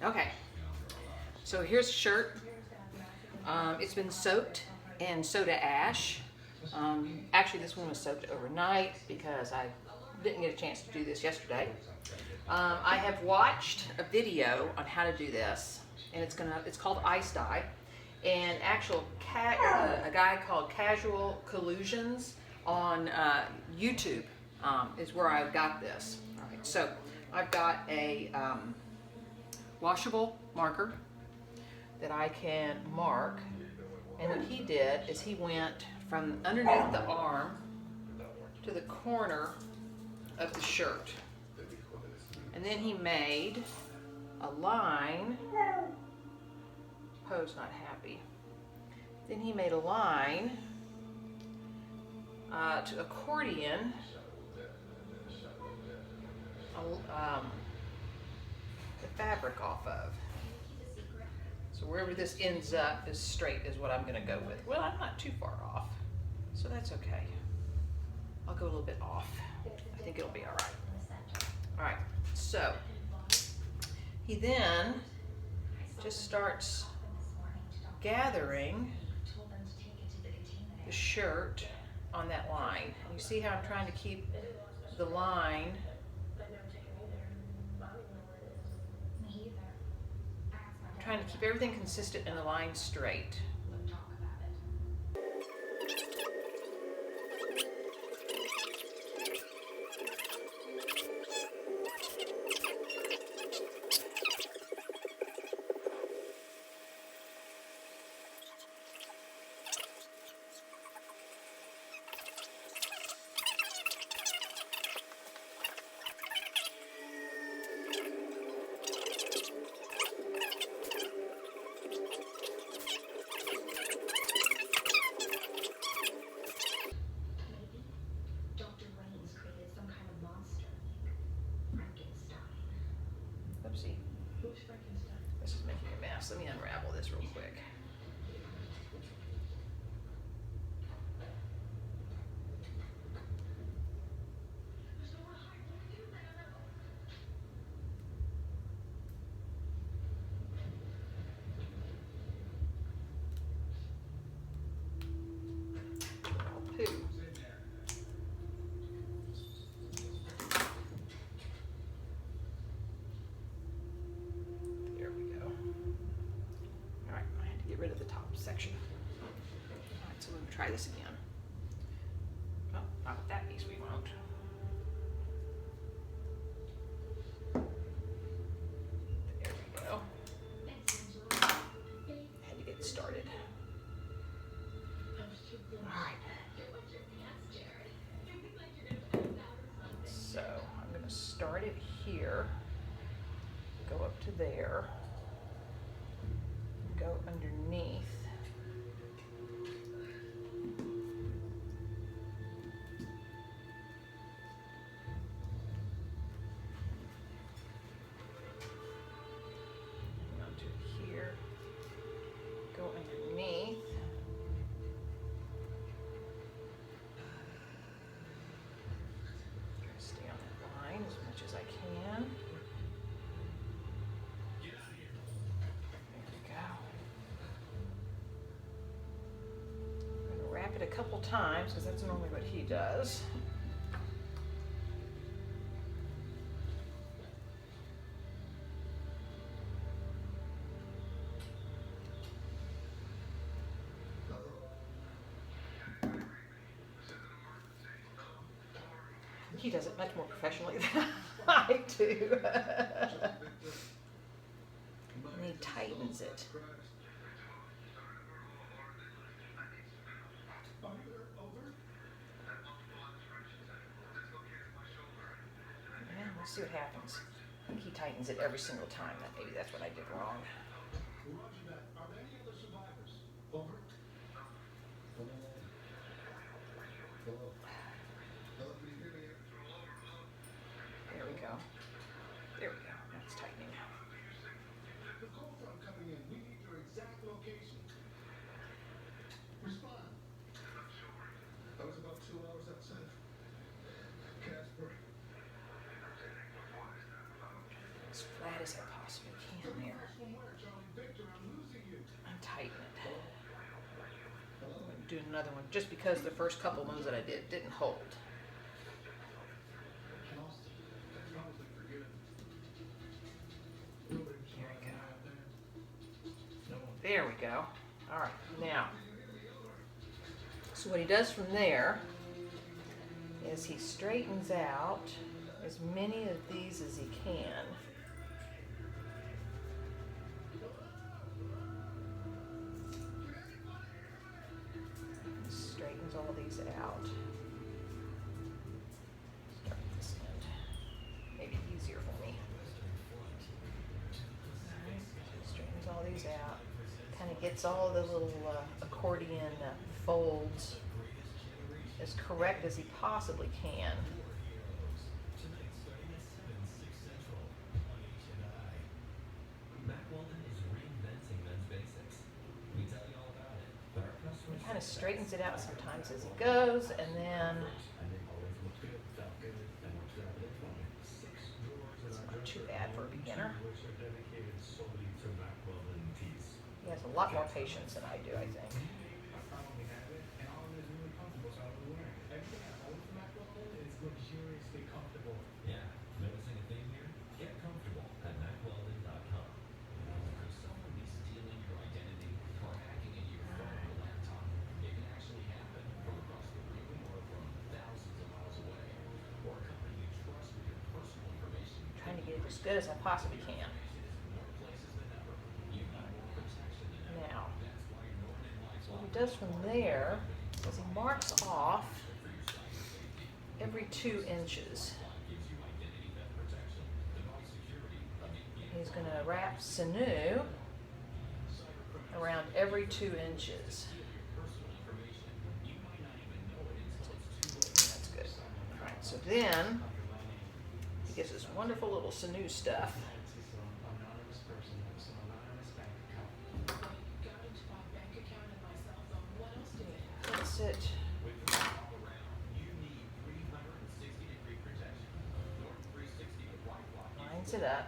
Okay, so here's a shirt. It's been soaked in soda ash. Actually, this one was soaked overnight because I didn't get a chance to do this yesterday. I have watched a video on how to do this, and it's called ice dye. And a guy called Casual Collusions on YouTube is where I got this. All right, so I've got a washable marker that I can mark, and what he did is he went from underneath the arm to the corner of the shirt, and then he made a line. Poe's not happy. Then he made a line to accordion the fabric off of. So wherever this ends up is straight is what I'm going to go with. Well, I'm not too far off, so that's okay. I'll go a little bit off. I think it'll be all right. All right, so he then just starts gathering the shirt on that line. And you see how I'm trying to keep the line trying to keep everything consistent and the line straight. Oopsie. This is making a mess. Let me unravel this real quick. Get rid of the top section. All right, so we're going to try this again. Oh, not with that piece, we won't. There we go. Had to get started. All right. So I'm going to start it here, go up to there. Go underneath. Onto here. Go underneath. Try to stay on that line as much as I can. It a couple times because that's normally what he does. He does it much more professionally than I do. And he tightens it. See what happens. I think he tightens it every single time. Maybe that's what I did wrong. Are there any other survivors? Over. Hello. Hello, can you hear me? There we go. There we go. That's tightening. The call from coming in. We need your exact location. Respond. I was about 2 hours outside. Casper. As flat as I possibly can there. do another one just because the first couple ones that I did didn't hold. There we go. All right, now, so what he does from there is he straightens out as many of these as he can. Straightens all these out. Start at this end. Maybe easier for me. Alright, straightens all these out. Kind of gets all the little accordion folds as correct as he possibly can. He kind of straightens it out sometimes as he goes, and then it's not too bad for a beginner. He has a lot more patience than I do, I think. Yeah, noticing a theme here? Get comfortable at MacWeldon.com. Could someone be stealing your identity or hacking into your phone or laptop? It can actually happen from across the room or from thousands of miles away. Or a company you trust with your personal information. I'm trying to get it as good as I possibly can. More places than ever. You need more protection than ever. Now, That's why Norton and White's what he does from there is he marks off every 2 inches. He's going to wrap Sinew around every 2 inches. That's good. All right, so then he gets this wonderful little Sinew stuff. Puts it, lines it up.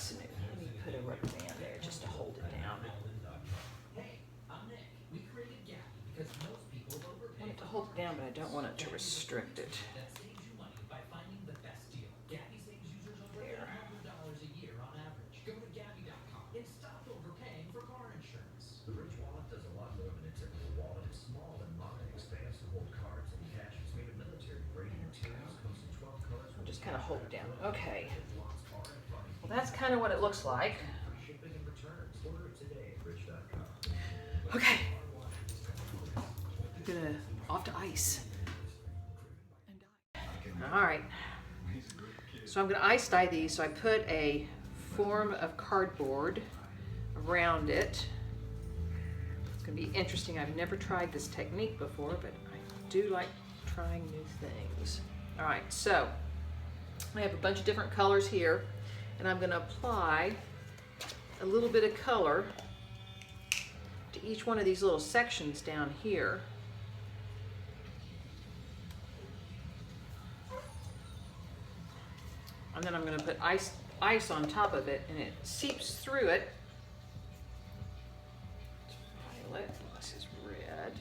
Sinew. Let me put a rubber band there just to hold it down. Hey, I'm Nick. We created Gabby because most people I overpay. want it to hold it down, but I don't want it to restrict it. That saves you money by finding the best deal. Gabby saves users over There. $800 a year on average. Go to Gabby.com and stop overpaying for car insurance. The Rich Wallet does a lot more than a typical wallet. It's small and modern, expands to hold cards and cash. It's made of military-grade materials, comes in 12 colors. I'll just kind of hold it down. Okay. Well, that's kind of what it looks like. Shipping and returns. Order it today at Rich.com. Okay. I'm gonna off to ice. All right. So I'm gonna ice dye these. So I put a form of cardboard around it. It's gonna be interesting. I've never tried this technique before, but I do like trying new things. All right, so I have a bunch of different colors here, and I'm gonna apply a little bit of color to each one of these little sections down here. And then I'm going to put ice on top of it, and it seeps through it. It's violet, this is red.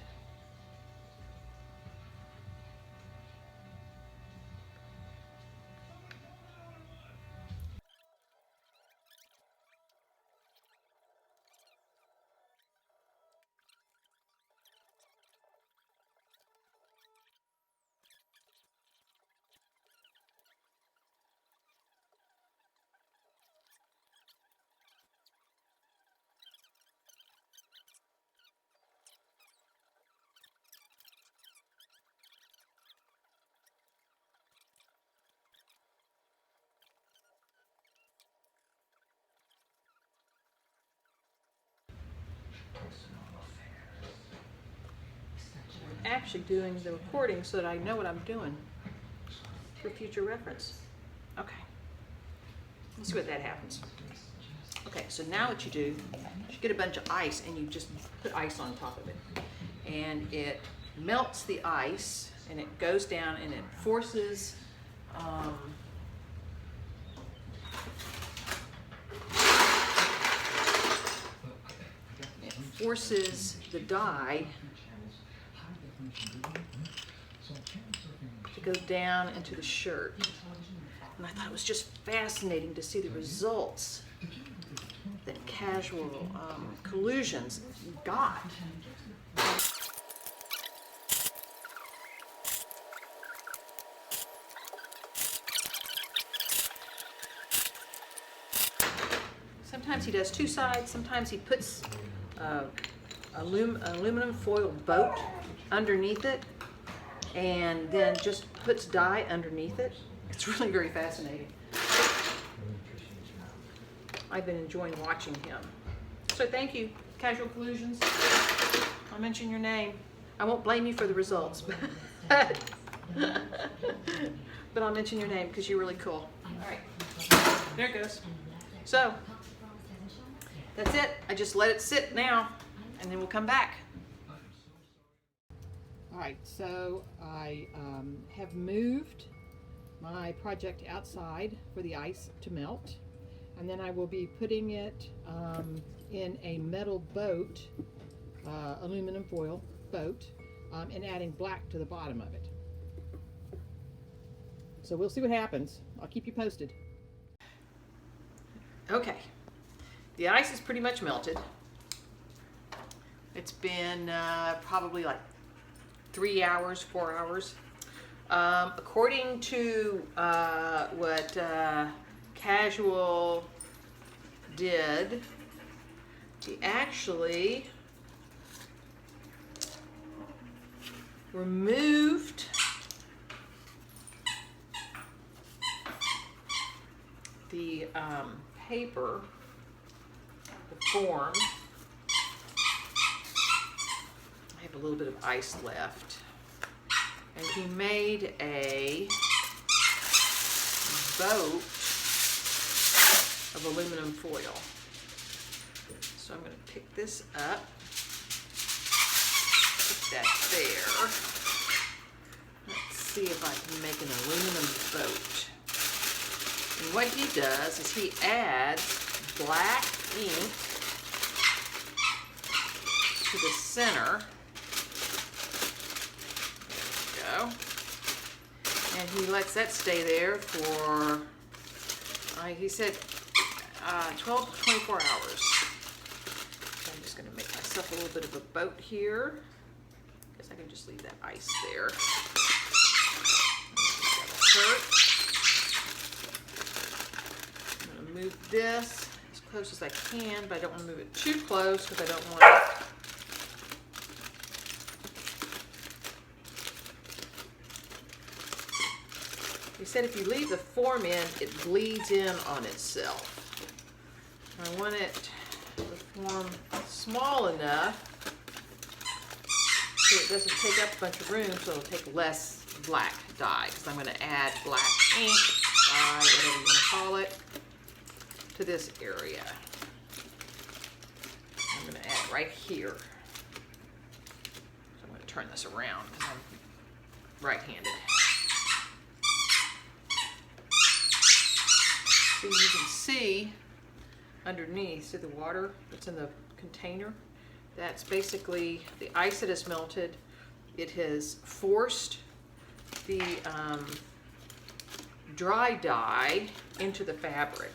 I'm actually doing the recording so that I know what I'm doing for future reference. Okay, let's see what that happens. Okay, so now what you do is you get a bunch of ice and you just put ice on top of it. And it melts the ice and it goes down and it forces the dye to go down into the shirt. And I thought it was just fascinating to see the results that casual collusions got. Sometimes he does two sides, sometimes he puts aluminum foil boat underneath it and then just puts dye underneath it. It's really very fascinating. I've been enjoying watching him. So thank you, Casual Collusions. I'll mention your name. I won't blame you for the results, but I'll mention your name because you're really cool. All right, there it goes. So that's it. I just let it sit now, and then we'll come back. All right, so I have moved my project outside for the ice to melt, and then I will be putting it in a metal boat, aluminum foil boat, and adding black to the bottom of it. So we'll see what happens. I'll keep you posted. Okay, the ice is pretty much melted. It's been probably like 3 hours, 4 hours. According to what Casual did, he actually removed the paper, the form. I have a little bit of ice left. And he made a boat of aluminum foil. So I'm going to pick this up, put that there. Let's see if I can make an aluminum boat. And what he does is he adds black ink to the center. There we go. And he lets that stay there for, he said, 12 to 24 hours. So I'm just going to make myself a little bit of a boat here. I guess I can just leave that ice there. That'll hurt. I'm going to move this as close as I can, but I don't want to move it too close because I don't want it. He said if you leave the form in, it bleeds in on itself. I want it to form small enough so it doesn't take up a bunch of room, so it'll take less black dye, because I'm going to add black ink, dye, whatever you want to call it, to this area. I'm going to add it right here. So I'm going to turn this around because I'm right-handed. So you can see underneath, see the water that's in the container? That's basically the ice that has melted. It has forced the dry dye into the fabric.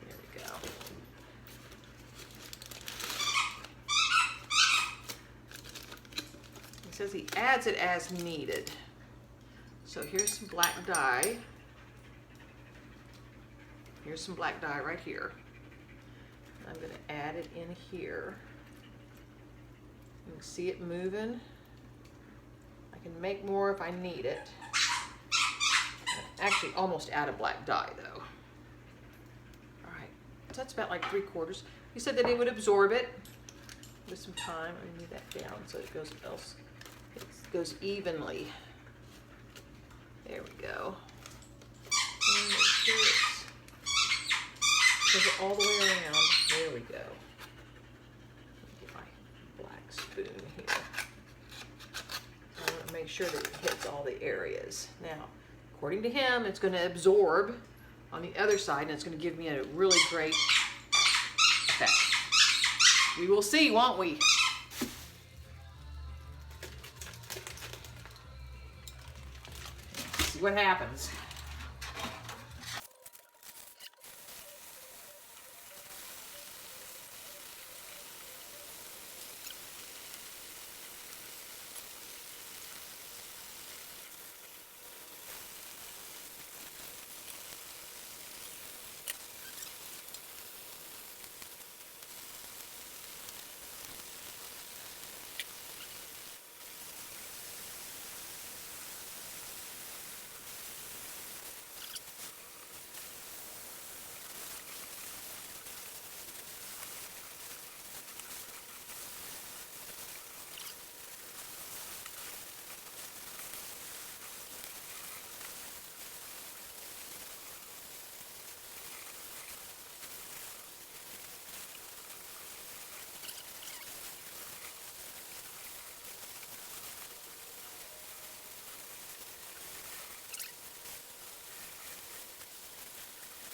There we go. He says he adds it as needed. So here's some black dye. Here's some black dye right here. I'm going to add it in here. You can see it moving. I can make more if I need it. I'm actually almost out of black dye though. Alright, so that's about like 3/4. He said that he would absorb it with some time. I'm going to move that down so it goes evenly. There we go. And make sure it's goes it all the way around. There we go. Let me get my black spoon here. I want to make sure that it hits all the areas. Now, according to him, it's going to absorb on the other side, and it's going to give me a really great effect. We will see, won't we? See what happens.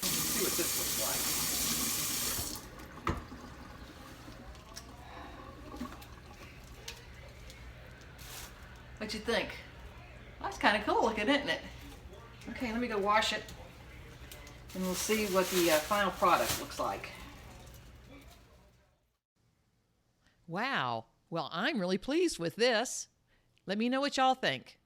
See what this looks like. What you think? Well, that's kind of cool looking, isn't it? Okay, let me go wash it, and we'll see what the final product looks like. Wow. Well, I'm really pleased with this. Let me know what y'all think.